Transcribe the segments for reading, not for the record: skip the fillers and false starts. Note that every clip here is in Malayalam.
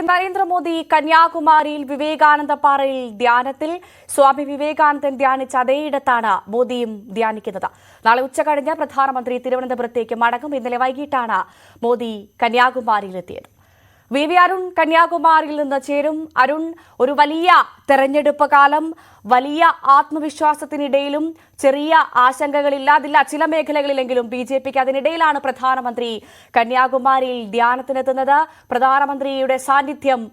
നരേന്ദ്രമോദി കന്യാകുമാരിയിൽ വിവേകാനന്ദ പാറയിൽ ധ്യാനത്തിൽ. സ്വാമി വിവേകാനന്ദൻ ധ്യാനിച്ച അതേയിടത്താണ് മോദിയും ധ്യാനിക്കുന്നത്. നാളെ ഉച്ചകഴിഞ്ഞ് പ്രധാനമന്ത്രി തിരുവനന്തപുരത്തേക്ക് മടങ്ങും. ഇന്നലെ വൈകിട്ടാണ് മോദി കന്യാകുമാരിയിലെത്തിയത്. വി അരുൺ കന്യാകുമാരിയിൽ നിന്ന് ചേരും. അരുൺ, ഒരു വലിയ തെരഞ്ഞെടുപ്പ് കാലം, വലിയ ആത്മവിശ്വാസത്തിനിടയിലും ചെറിയ ആശങ്കകളില്ലാതില്ല ചില മേഖലകളിലെങ്കിലും ബിജെപിക്ക്. അതിനിടയിലാണ് പ്രധാനമന്ത്രി കന്യാകുമാരിയിൽ ധ്യാനത്തിനെത്തുന്നത്. പ്രധാനമന്ത്രിയുടെ സാന്നിധ്യം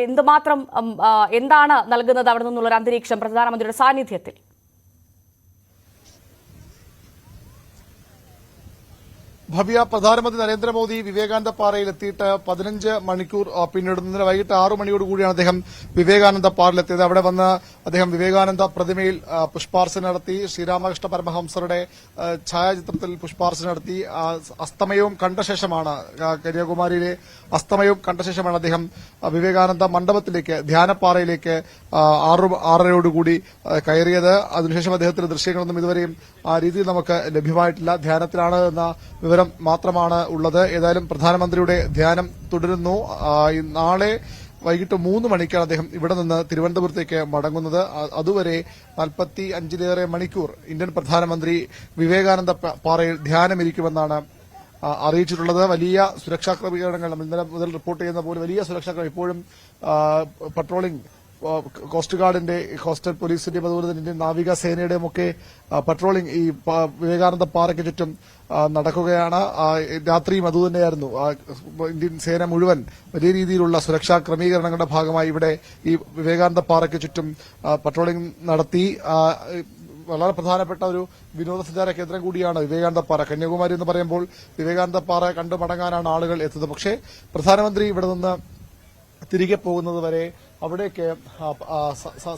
എന്തുമാത്രം എന്താണ് നൽകുന്നത് അവിടെ നിന്നുള്ളൊരു അന്തരീക്ഷം പ്രധാനമന്ത്രിയുടെ സാന്നിധ്യത്തിൽ? ഭവ്യ, പ്രധാനമന്ത്രി നരേന്ദ്രമോദി വിവേകാനന്ദ പാറയിൽ എത്തിയിട്ട് 15 മണിക്കൂർ പിന്നിടുന്നതിന് വൈകിട്ട് 6 മണിയോടുകൂടിയാണ് അദ്ദേഹം വിവേകാനന്ദ പാറയിലെത്തിയത്. അവിടെ വന്ന് അദ്ദേഹം വിവേകാനന്ദ പ്രതിമയിൽ പുഷ്പാർച്ചന നടത്തി. ശ്രീരാമകൃഷ്ണ പരമഹംസരുടെ ഛായാചിത്രത്തിൽ പുഷ്പാർച്ചന നടത്തി. അസ്തമയവും കണ്ട ശേഷമാണ് കന്യാകുമാരിയിലെ അസ്തമയവും കണ്ട ശേഷമാണ് അദ്ദേഹം വിവേകാനന്ദ മണ്ഡപത്തിലേക്ക്, ധ്യാനപ്പാറയിലേക്ക് 6:30 കയറിയത്. അതിനുശേഷം അദ്ദേഹത്തിന്റെ ദൃശ്യങ്ങളൊന്നും ഇതുവരെയും ആ രീതിയിൽ നമുക്ക് ലഭ്യമായിട്ടില്ല. ധ്യാനത്തിലാണ് എന്ന വിവരം മാത്രമാണ് ഉള്ളത്. ഏതായാലും പ്രധാനമന്ത്രിയുടെ ധ്യാനം തുടരുന്നു. നാളെ വൈകിട്ട് 3 മണിക്കാണ് അദ്ദേഹം ഇവിടെ നിന്ന് തിരുവനന്തപുരത്തേക്ക് മടങ്ങുന്നത്. അതുവരെ 45-ലേറെ മണിക്കൂർ ഇന്ത്യൻ പ്രധാനമന്ത്രി വിവേകാനന്ദ പാറയിൽ ധ്യാനമിരിക്കുമെന്നാണ് അറിയിച്ചിട്ടുള്ളത്. വലിയ സുരക്ഷാ ക്രമീകരണങ്ങൾ ഇന്നലെ മുതൽ റിപ്പോർട്ട് ചെയ്യുന്ന പോലെ വലിയ സുരക്ഷാ ഇപ്പോഴും പട്രോളിംഗ് കോസ്റ്റ് ഗാർഡിന്റെ, കോസ്റ്റൽ പോലീസിന്റെയും അതുപോലെ തന്നെ ഇന്ത്യൻ നാവികസേനയുടെയും ഒക്കെ പട്രോളിംഗ് ഈ വിവേകാനന്ദ പാറയ്ക്ക് ചുറ്റും നടക്കുകയാണ്. രാത്രിയും അതുതന്നെയായിരുന്നു. ഇന്ത്യൻ സേന മുഴുവൻ വലിയ രീതിയിലുള്ള സുരക്ഷാ ക്രമീകരണങ്ങളുടെ ഭാഗമായി ഇവിടെ ഈ വിവേകാനന്ദ പാറയ്ക്ക് ചുറ്റും പട്രോളിംഗ് നടത്തി. വളരെ പ്രധാനപ്പെട്ട ഒരു വിനോദസഞ്ചാര കേന്ദ്രം കൂടിയാണ് വിവേകാനന്ദ പാറ. കന്യാകുമാരി എന്ന് പറയുമ്പോൾ വിവേകാനന്ദ പാറ കണ്ടു മടങ്ങാനാണ് ആളുകൾ എത്തുന്നത്. പക്ഷേ പ്രധാനമന്ത്രി ഇവിടെ നിന്ന് തിരികെ പോകുന്നത് വരെ അവിടേക്ക്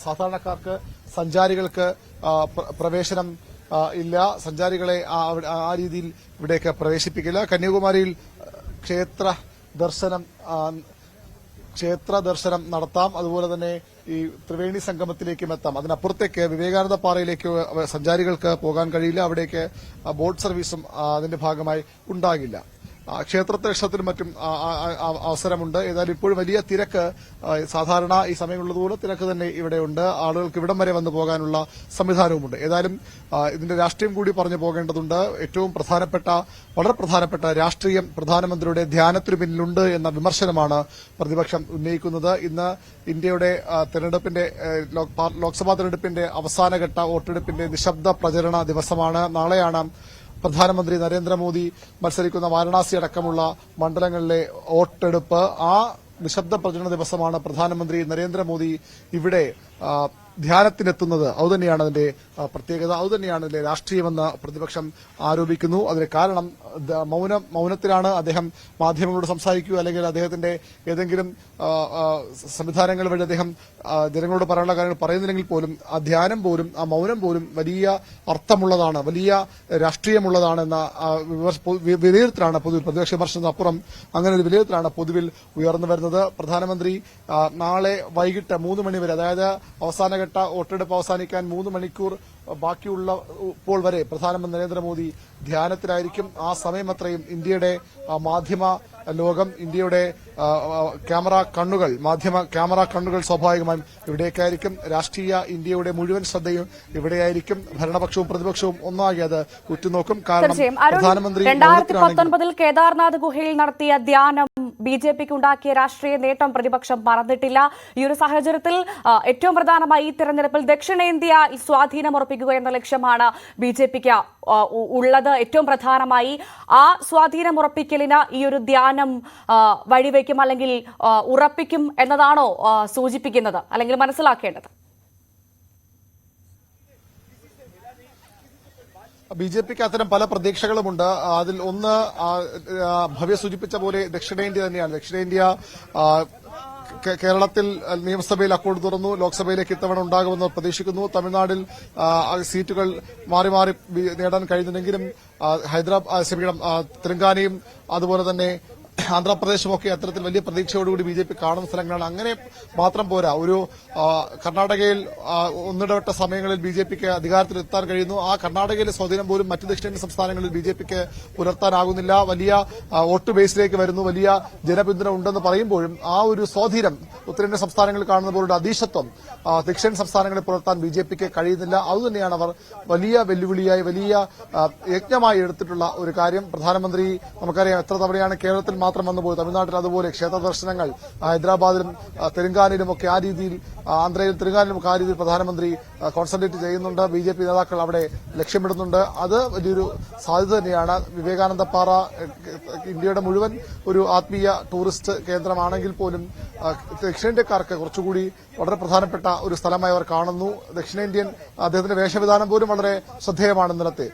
സാധാരണക്കാർക്ക്, സഞ്ചാരികൾക്ക് പ്രവേശനം ഇല്ല. സഞ്ചാരികളെ ആ രീതിയിൽ ഇവിടേക്ക് പ്രവേശിപ്പിക്കില്ല. കന്യാകുമാരിയിൽ ക്ഷേത്ര ദർശനം നടത്താം. അതുപോലെ തന്നെ ഈ ത്രിവേണി സംഗമത്തിലേക്കും എത്താം. അതിനപ്പുറത്തേക്ക് വിവേകാനന്ദ പാറയിലേക്ക് സഞ്ചാരികൾക്ക് പോകാൻ കഴിയില്ല. അവിടേക്ക് ബോട്ട് സർവീസും അതിന്റെ ഭാഗമായി ഉണ്ടാകില്ല. ക്ഷേത്ര ദർശനത്തിനും മറ്റും അവസരമുണ്ട്. ഏതായാലും ഇപ്പോഴും വലിയ തിരക്ക്, സാധാരണ ഈ സമയമുള്ളതുപോലെ തിരക്ക് തന്നെ ഇവിടെയുണ്ട്. ആളുകൾക്ക് ഇവിടം വരെ വന്നു പോകാനുള്ള സംവിധാനവുമുണ്ട്. ഏതായാലും ഇതിന്റെ രാഷ്ട്രീയം കൂടി പറഞ്ഞു പോകേണ്ടതുണ്ട്. ഏറ്റവും വളരെ പ്രധാനപ്പെട്ട രാഷ്ട്രീയം പ്രധാനമന്ത്രിയുടെ ധ്യാനത്തിനു പിന്നിലുണ്ട് എന്ന വിമർശനമാണ് പ്രതിപക്ഷം ഉന്നയിക്കുന്നത്. ഇന്ന് ഇന്ത്യയുടെ തെരഞ്ഞെടുപ്പിന്റെ, ലോക്സഭാ തെരഞ്ഞെടുപ്പിന്റെ അവസാനഘട്ട വോട്ടെടുപ്പിന്റെ നിശബ്ദ പ്രചരണ ദിവസമാണ്. നാളെയാണ് പ്രധാനമന്ത്രി നരേന്ദ്രമോദി മത്സരിക്കുന്ന വാരണാസി അടക്കമുള്ള മണ്ഡലങ്ങളിലെ വോട്ടെടുപ്പ്. ആ നിശബ്ദ പ്രചരണ ദിവസമാണ് പ്രധാനമന്ത്രി നരേന്ദ്രമോദി ഇവിടെ ധ്യാനത്തിനെത്തുന്നത്. അതുതന്നെയാണ് അതിന്റെ പ്രത്യേകത, അതുതന്നെയാണ് അതിന്റെ രാഷ്ട്രീയമെന്ന് പ്രതിപക്ഷം ആരോപിക്കുന്നു. അതിന് കാരണം മൌനത്തിലാണ് അദ്ദേഹം മാധ്യമങ്ങളോട് സംസാരിക്കുക, അല്ലെങ്കിൽ അദ്ദേഹത്തിന്റെ ഏതെങ്കിലും സംവിധാനങ്ങൾ വഴി അദ്ദേഹം ജനങ്ങളോട് പറയാനുള്ള കാര്യങ്ങൾ പറയുന്നില്ലെങ്കിൽ പോലും ആ ധ്യാനം പോലും, ആ മൌനം പോലും വലിയ അർത്ഥമുള്ളതാണ്, വലിയ രാഷ്ട്രീയമുള്ളതാണെന്ന വിലയിരുത്തലാണ് പൊതുവിൽ, പ്രതിപക്ഷ വിമർശനത്തിന് അപ്പുറം അങ്ങനെ ഒരു വിലയിരുത്തലാണ് പൊതുവിൽ ഉയർന്നു വരുന്നത്. പ്രധാനമന്ത്രി നാളെ വൈകിട്ട് 3 മണിവരെ, അതായത് അവസാനഘട്ട വോട്ടെടുപ്പ് അവസാനിക്കാൻ 3 മണിക്കൂർ ബാക്കിയുള്ളപ്പോൾ വരെ പ്രധാനമന്ത്രി നരേന്ദ്രമോദി ധ്യാനത്തിലായിരിക്കും. ആ സമയം അത്രയും ഇന്ത്യയുടെ മാധ്യമ ലോകം, ഇന്ത്യയുടെ ക്യാമറ കണ്ണുകൾ സ്വാഭാവികമായും ഇവിടേക്കായിരിക്കും. രാഷ്ട്രീയ ഇന്ത്യയുടെ മുഴുവൻ ശ്രദ്ധയും ഇവിടെയായിരിക്കും. ഭരണപക്ഷവും പ്രതിപക്ഷവും ഒന്നാകെ അത് ഉറ്റുനോക്കും. കാരണം പ്രധാനമന്ത്രി 2019 കേദാർനാഥ് ഗുഹയിൽ നടത്തിയ ധ്യാനം ബിജെപിക്ക് ഉണ്ടാക്കിയ രാഷ്ട്രീയ നേട്ടം പ്രതിപക്ഷം മറന്നിട്ടില്ല. ഈ ഒരു സാഹചര്യത്തിൽ ഏറ്റവും പ്രധാനമായി ഈ തെരഞ്ഞെടുപ്പിൽ ദക്ഷിണേന്ത്യയിൽ സ്വാധീനം ഉറപ്പിക്കുക എന്ന ലക്ഷ്യമാണ് ബിജെപിക്ക് ഉള്ളത്. ഏറ്റവും പ്രധാനമായി ആ സ്വാധീനം ഉറപ്പിക്കലിന് ഈ ഒരു ധ്യാനം വഴിവെക്കും, അല്ലെങ്കിൽ ഉറപ്പിക്കും എന്നതാണോ സൂചിപ്പിക്കുന്നത്, അല്ലെങ്കിൽ മനസ്സിലാക്കേണ്ടത്? ബിജെപിക്ക് അത്തരം പല പ്രതീക്ഷകളുമുണ്ട്. അതിൽ ഒന്ന് ഭവ്യ സൂചിപ്പിച്ച പോലെ ദക്ഷിണേന്ത്യ തന്നെയാണ്. ദക്ഷിണേന്ത്യ കേരളത്തിൽ നിയമസഭയിൽ അക്കൗണ്ട് തുറന്നു, ലോക്സഭയിലേക്ക് ഇത്തവണ ഉണ്ടാകുമെന്ന് പ്രതീക്ഷിക്കുന്നു. തമിഴ്നാട്ടിൽ സീറ്റുകൾ മാറി മാറി നേടാൻ കഴിയുന്നുണ്ടെങ്കിലും തെലങ്കാനയും അതുപോലെ തന്നെ ആന്ധ്രാപ്രദേശുമൊക്കെ അത്തരത്തിൽ വലിയ പ്രതീക്ഷയോടുകൂടി ബിജെപി കാണുന്ന സ്ഥലങ്ങളാണ്. അങ്ങനെ മാത്രം പോരാ, ഒരു കർണാടകയിൽ ഒന്നിടവിട്ട സമയങ്ങളിൽ ബിജെപിക്ക് അധികാരത്തിലെത്താൻ കഴിയുന്നു. ആ കർണാടകയിലെ സ്വാധീനം പോലും മറ്റ് ദക്ഷിണേന്ത്യൻ സംസ്ഥാനങ്ങളിൽ ബിജെപിക്ക് പുലർത്താനാകുന്നില്ല. വലിയ വോട്ട് ബേസിലേക്ക് വരുന്നു, വലിയ ജനപിന്തുണ ഉണ്ടെന്ന് പറയുമ്പോഴും ആ ഒരു സ്വാധീനം ഉത്തരേന്ത്യൻ സംസ്ഥാനങ്ങളിൽ കാണുന്ന പോലുള്ള അധീശത്വം ദക്ഷിണേന്ത്യൻ സംസ്ഥാനങ്ങളിൽ പുലർത്താൻ ബിജെപിക്ക് കഴിയുന്നില്ല. അതുതന്നെയാണ് അവർ വലിയ വെല്ലുവിളിയായി, വലിയ യജ്ഞമായി എടുത്തിട്ടുള്ള ഒരു കാര്യം. പ്രധാനമന്ത്രി നമുക്കറിയാം എത്ര തവണയാണ് കേരളത്തിൽ മാത്രം വന്നുപോയി, തമിഴ്നാട്ടിൽ അതുപോലെ ക്ഷേത്ര ദർശനങ്ങൾ, ഹൈദരാബാദിലും തെലങ്കാനയിലുമൊക്കെ ആ രീതിയിൽ, ആന്ധ്രയിലും തെലങ്കാനയിലുമൊക്കെ ആ രീതിയിൽ പ്രധാനമന്ത്രി കോൺസെൻട്രേറ്റ് ചെയ്യുന്നുണ്ട്. ബിജെപി നേതാക്കൾ അവിടെ ലക്ഷ്യമിടുന്നുണ്ട്. അത് വലിയൊരു സാധ്യത തന്നെയാണ്. വിവേകാനന്ദ പാറ ഇന്ത്യയുടെ മുഴുവൻ ഒരു ആത്മീയ ടൂറിസ്റ്റ് കേന്ദ്രമാണെങ്കിൽ പോലും ദക്ഷിണേന്ത്യക്കാർക്ക് കുറച്ചുകൂടി വളരെ പ്രധാനപ്പെട്ട ഒരു സ്ഥലമായി അവർ കാണുന്നു. ദക്ഷിണേന്ത്യൻ അദ്ദേഹത്തിന്റെ വേഷവിധാനം പോലും വളരെ ശ്രദ്ധേയമാണ്. ഇന്നലത്തെ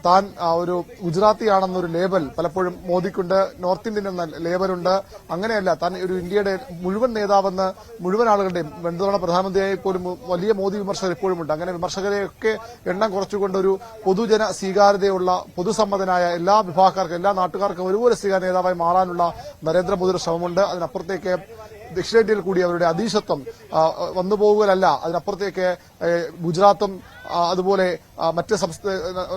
താൻ ഒരു ഗുജറാത്തിയാണെന്നൊരു ലേബൽ പലപ്പോഴും മോദിക്കുണ്ട്, നോർത്ത് ഇന്ത്യൻ എന്ന ലേബലുണ്ട്. അങ്ങനെയല്ല, താൻ ഒരു ഇന്ത്യയുടെ മുഴുവൻ നേതാവെന്ന് മുഴുവൻ ആളുകളുടെയും ബന്ധുതവണ പ്രധാനമന്ത്രിയായി പോലും വലിയ മോദി വിമർശകർ ഇപ്പോഴുമുണ്ട്. അങ്ങനെ വിമർശകരെയൊക്കെ എണ്ണം കുറച്ചുകൊണ്ടൊരു പൊതുജന സ്വീകാര്യതയുള്ള, പൊതുസമ്മതനായ എല്ലാ വിഭാഗക്കാർക്കും, എല്ലാ നാട്ടുകാർക്കും ഒരുപോലെ സ്വീകാര്യ നേതാവായി മാറാനുള്ള നരേന്ദ്രമോദിയുടെ ശ്രമമുണ്ട്. അതിനപ്പുറത്തേക്ക് ദക്ഷിണേന്ത്യയിൽ കൂടി അവരുടെ അധീശത്വം വന്നുപോകുകയല്ല, അതിനപ്പുറത്തേക്ക് ഗുജറാത്തും അതുപോലെ മറ്റ്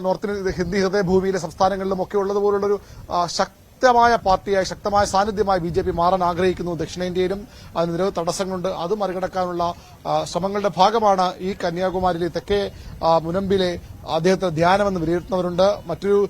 നോർത്ത് ഹിന്ദി ഹൃദയഭൂമിയിലെ സംസ്ഥാനങ്ങളിലും ഒക്കെ ഉള്ളതുപോലുള്ളൊരു ശക്തമായ പാർട്ടിയായി, ശക്തമായ സാന്നിധ്യമായി ബിജെപി മാറാൻ ആഗ്രഹിക്കുന്നു ദക്ഷിണേന്ത്യയിലും. അതിന് നിരവധി തടസ്സങ്ങളുണ്ട്. അത് മറികടക്കാനുള്ള ശ്രമങ്ങളുടെ ഭാഗമാണ് ഈ കന്യാകുമാരിയിലെ തെക്കേ മുനമ്പിലെ അദ്ദേഹത്തെ ധ്യാനമെന്ന് വിലയിരുത്തുന്നവരുണ്ട്. മറ്റൊരു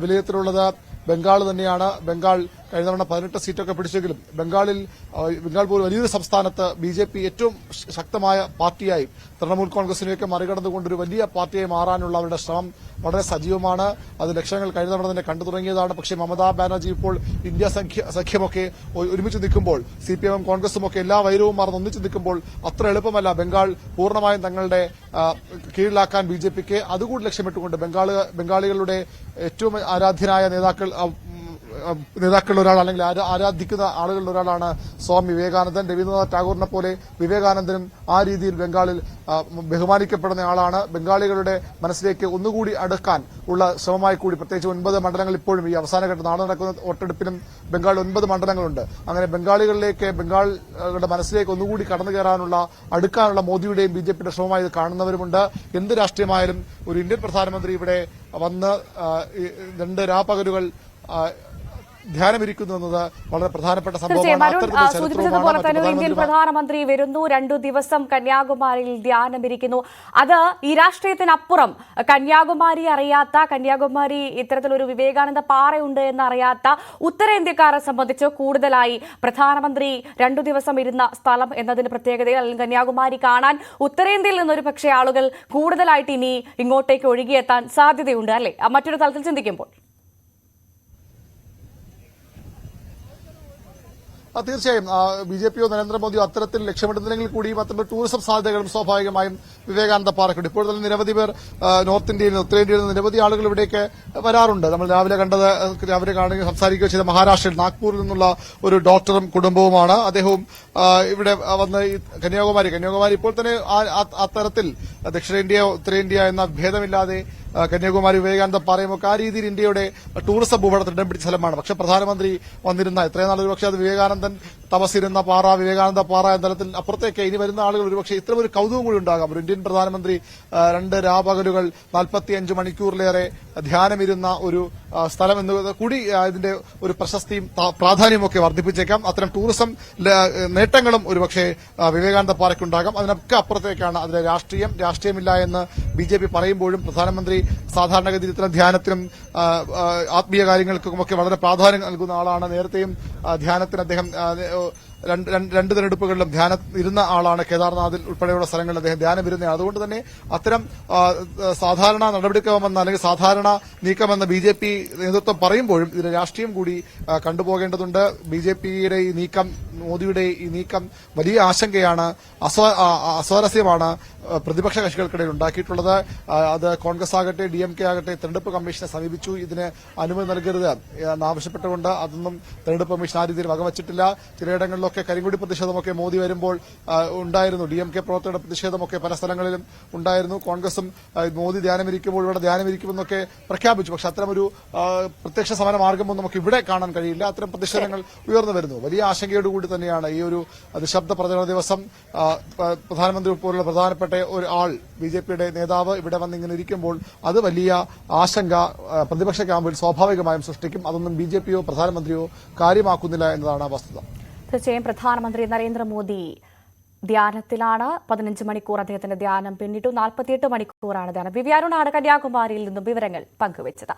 വിലയിരുത്തലുള്ളത് ബംഗാൾ തന്നെയാണ്. ബംഗാൾ കഴിഞ്ഞ തവണ 18 സീറ്റൊക്കെ പിടിച്ചെങ്കിലും ബംഗാൾ പോലും വലിയൊരു സംസ്ഥാനത്ത് ബിജെപി ഏറ്റവും ശക്തമായ പാർട്ടിയായി തൃണമൂൽ കോൺഗ്രസിനെയൊക്കെ മറികടന്നുകൊണ്ടൊരു വലിയ പാർട്ടിയായി മാറാനുള്ള അവരുടെ ശ്രമം വളരെ സജീവമാണ്. അത് ലക്ഷങ്ങൾ കഴിഞ്ഞ തവണ തന്നെ കണ്ടു തുടങ്ങിയതാണ്. പക്ഷേ മമതാ ബാനർജി ഇപ്പോൾ ഇന്ത്യ സഖ്യമൊക്കെ ഒരുമിച്ച് നിൽക്കുമ്പോൾ, സിപിഎമ്മും കോൺഗ്രസും ഒക്കെ എല്ലാ വൈരവും മറന്ന് ഒന്നിച്ച് നിൽക്കുമ്പോൾ അത്ര എളുപ്പമല്ല ബംഗാൾ പൂർണ്ണമായും തങ്ങളുടെ കീഴിലാക്കാൻ ബിജെപിക്ക്. അതുകൂടി ലക്ഷ്യമിട്ടുകൊണ്ട് ബംഗാളികളുടെ ഏറ്റവും ആരാധ്യനായ നേതാക്കളിൽ ഒരാൾ, അല്ലെങ്കിൽ ആരാധിക്കുന്ന ആളുകളിൽ ഒരാളാണ് സ്വാമി വിവേകാനന്ദൻ. രവീന്ദ്രനാഥ് ടാഗോറിനെ പോലെ വിവേകാനന്ദനും ആ രീതിയിൽ ബംഗാളിൽ ബഹുമാനിക്കപ്പെടുന്ന ആളാണ്. ബംഗാളികളുടെ മനസ്സിലേക്ക് ഒന്നുകൂടി അടുക്കാൻ ഉള്ള ശ്രമമായി കൂടി, പ്രത്യേകിച്ച് 9 മണ്ഡലങ്ങൾ ഇപ്പോഴും ഈ അവസാനഘട്ട നാളെ നടക്കുന്ന വോട്ടെടുപ്പിനും ബംഗാളിൽ 9 മണ്ഡലങ്ങളുണ്ട്. അങ്ങനെ ബംഗാളികളുടെ മനസ്സിലേക്ക് ഒന്നുകൂടി കടന്നു കയറാനുള്ള, അടുക്കാനുള്ള മോദിയുടെയും ബിജെപിയുടെ ശ്രമമായി ഇത് കാണുന്നവരുമുണ്ട്. എന്ത് രാഷ്ട്രീയമായാലും ഒരു ഇന്ത്യൻ പ്രധാനമന്ത്രി ഇവിടെ വന്ന് 2 രാപ്പകലുകൾ ധ്യാനമിരിക്കുന്നു എന്നത് വളരെ പ്രധാനപ്പെട്ട സംഭവമാണ്. സൂചിപ്പിച്ചതുപോലെ തന്നെ ഇന്ത്യൻ പ്രധാനമന്ത്രി വരുന്നു, 2 ദിവസം കന്യാകുമാരിയിൽ ധ്യാനമിരിക്കുന്നു. അത് ഈ രാഷ്ട്രീയത്തിനപ്പുറം കന്യാകുമാരി അറിയാത്ത, കന്യാകുമാരി ഇത്തരത്തിലൊരു വിവേകാനന്ദ പാറയുണ്ട് എന്നറിയാത്ത ഉത്തരേന്ത്യക്കാരെ സംബന്ധിച്ച് കൂടുതലായി പ്രധാനമന്ത്രി 2 ദിവസം ഇരുന്ന സ്ഥലം എന്നതിന് പ്രത്യേകതയിൽ, അല്ലെങ്കിൽ കന്യാകുമാരി കാണാൻ ഉത്തരേന്ത്യയിൽ നിന്നൊരു പക്ഷേ ആളുകൾ കൂടുതലായിട്ട് ഇനി ഇങ്ങോട്ടേക്ക് ഒഴുകിയെത്താൻ സാധ്യതയുണ്ട് അല്ലെ, മറ്റൊരു തലത്തിൽ ചിന്തിക്കുമ്പോൾ? തീർച്ചയായും ബിജെപിയോ നരേന്ദ്രമോദിയോ അത്തരത്തിൽ ലക്ഷ്യമിടുന്നില്ലെങ്കിൽ കൂടിയും അത്തരം ടൂറിസം സാധ്യതകളും സ്വാഭാവികമായും വിവേകാനന്ദ പാറയ്ക്കുണ്ട്. ഇപ്പോൾ തന്നെ നിരവധി പേർ നോർത്ത് ഇന്ത്യയിൽ, ഉത്തരേന്ത്യയിൽ നിന്ന് നിരവധി ആളുകൾ ഇവിടേക്ക് വരാറുണ്ട്. നമ്മൾ രാവിലെ കാണുകയും സംസാരിക്കുകയോ ചെയ്ത മഹാരാഷ്ട്രയിൽ നാഗ്പൂരിൽ നിന്നുള്ള ഒരു ഡോക്ടറും കുടുംബവുമാണ്. അദ്ദേഹവും ഇവിടെ വന്ന് കന്യാകുമാരി ഇപ്പോൾ തന്നെ അത്തരത്തിൽ ദക്ഷിണേന്ത്യ ഉത്തരേന്ത്യ എന്ന ഭേദമില്ലാതെ കന്യാകുമാരി വിവേകാനന്ദ പാറയുമൊക്കെ ആ രീതിയിൽ ഇന്ത്യയുടെ ടൂറിസം ഭൂപടത്തിൽ ഇടം പിടിച്ച സ്ഥലമാണ്. പക്ഷെ പ്രധാനമന്ത്രി വന്നിരുന്ന ഇത്രയും നാൾ ഒരുപക്ഷെ അത് വിവേകാനന്ദൻ തപസ്സിരുന്ന പാറ, വിവേകാനന്ദ പാറ എന്ന തലത്തിൽ അപ്പുറത്തേക്ക് ഇനി വരുന്ന ആളുകൾ ഒരുപക്ഷെ ഇത്തരം ഒരു കൗതുകം കൂടി ഉണ്ടാകാം. ഒരു ഇന്ത്യൻ പ്രധാനമന്ത്രി 2 രാപകലുകൾ 45 മണിക്കൂറിലേറെ ധ്യാനമിരുന്ന ഒരു സ്ഥലം എന്നത് കൂടി ഇതിന്റെ ഒരു പ്രശസ്തിയും പ്രാധാന്യമൊക്കെ വർദ്ധിപ്പിച്ചേക്കാം. അത്തരം ടൂറിസം നേട്ടങ്ങളും ഒരുപക്ഷെ വിവേകാനന്ദ പാറയ്ക്കുണ്ടാകാം. അതിനൊക്കെ അപ്പുറത്തേക്കാണ് അതിലെ രാഷ്ട്രീയമില്ല എന്ന് ബിജെപി പറയുമ്പോഴും പ്രധാനമന്ത്രി സാധാരണഗതിയിൽ ഇത്തരം ധ്യാനത്തിനും ആത്മീയ കാര്യങ്ങൾക്കുമൊക്കെ വളരെ പ്രാധാന്യം നൽകുന്ന ആളാണ്. നേരത്തെയും ധ്യാനത്തിന് അദ്ദേഹം 2 തെരഞ്ഞെടുപ്പുകളിലും ഇരുന്ന ആളാണ്. കേദാർനാഥിൽ ഉൾപ്പെടെയുള്ള സ്ഥലങ്ങളിൽ അദ്ദേഹം ധ്യാനമിരുന്ന. അതുകൊണ്ട് തന്നെ അത്തരം സാധാരണ നടപടിക്രമമെന്ന, അല്ലെങ്കിൽ സാധാരണ നീക്കമെന്ന ബിജെപി നേതൃത്വം പറയുമ്പോഴും ഇതിന്റെ രാഷ്ട്രീയം കൂടി കണ്ടുപോകേണ്ടതുണ്ട്. ബിജെപിയുടെ ഈ നീക്കം മോദിയുടെ ഈ നീക്കം വലിയ ആശങ്കയാണ്, അസ്വാരസ്യമാണ് പ്രതിപക്ഷ കക്ഷികൾക്കിടയിൽ ഉണ്ടാക്കിയിട്ടുള്ളത്. അത് കോൺഗ്രസ് ആകട്ടെ DMK ആകട്ടെ തെരഞ്ഞെടുപ്പ് കമ്മീഷനെ സമീപിച്ചു, ഇതിന് അനുമതി നൽകരുത് എന്നാവശ്യപ്പെട്ടുകൊണ്ട്. അതൊന്നും തെരഞ്ഞെടുപ്പ് കമ്മീഷൻ ആ രീതിയിൽ വകവച്ചിട്ടില്ല. ചിലയിടങ്ങളിലൊക്കെ കരിങ്കൊടി പ്രതിഷേധമൊക്കെ മോദി വരുമ്പോൾ ഉണ്ടായിരുന്നു. DMK പ്രവർത്തകരുടെ പ്രതിഷേധമൊക്കെ പല സ്ഥലങ്ങളിലും ഉണ്ടായിരുന്നു. കോൺഗ്രസും മോദി ധ്യാനമിരിക്കുമ്പോൾ ഇവിടെ ധ്യാനമിരിക്കുമെന്നൊക്കെ പ്രഖ്യാപിച്ചു. പക്ഷെ അത്തരമൊരു പ്രത്യക്ഷ സമര മാർഗമൊന്നും നമുക്ക് ഇവിടെ കാണാൻ കഴിയില്ല. അത്തരം പ്രതിഷേധങ്ങൾ ഉയർന്നു വരുന്നു. വലിയ ആശങ്കയോടുകൂടി തന്നെയാണ് ഈ ഒരു നിശബ്ദ പ്രചരണ ദിവസം പ്രധാനമന്ത്രി പോലുള്ള പ്രധാനപ്പെട്ട ഒരു ആൾ, BJPയുടെ നേതാവ് ഇവിടെ വന്നിങ്ങനെ ഇരിക്കുമ്പോൾ അത് വലിയ ആശങ്ക പ്രതിപക്ഷ ക്യാമ്പിൽ സ്വാഭാവികമായും സൃഷ്ടിക്കും. അതൊന്നും BJPയോ പ്രധാനമന്ത്രിയോ കാര്യമാക്കുന്നില്ല എന്നതാണ് വസ്തുത. തീർച്ചയായും പ്രധാനമന്ത്രി നരേന്ദ്രമോദി ധ്യാനത്തിലാണ്. 15 മണിക്കൂർ അദ്ദേഹത്തിന്റെ ധ്യാനം പിന്നിട്ടു. 48 മണിക്കൂറാണ് ധ്യാനം. വിവി അരുണാണ് കന്യാകുമാരിയിൽ നിന്നും വിവരങ്ങൾ പങ്കുവച്ചത്.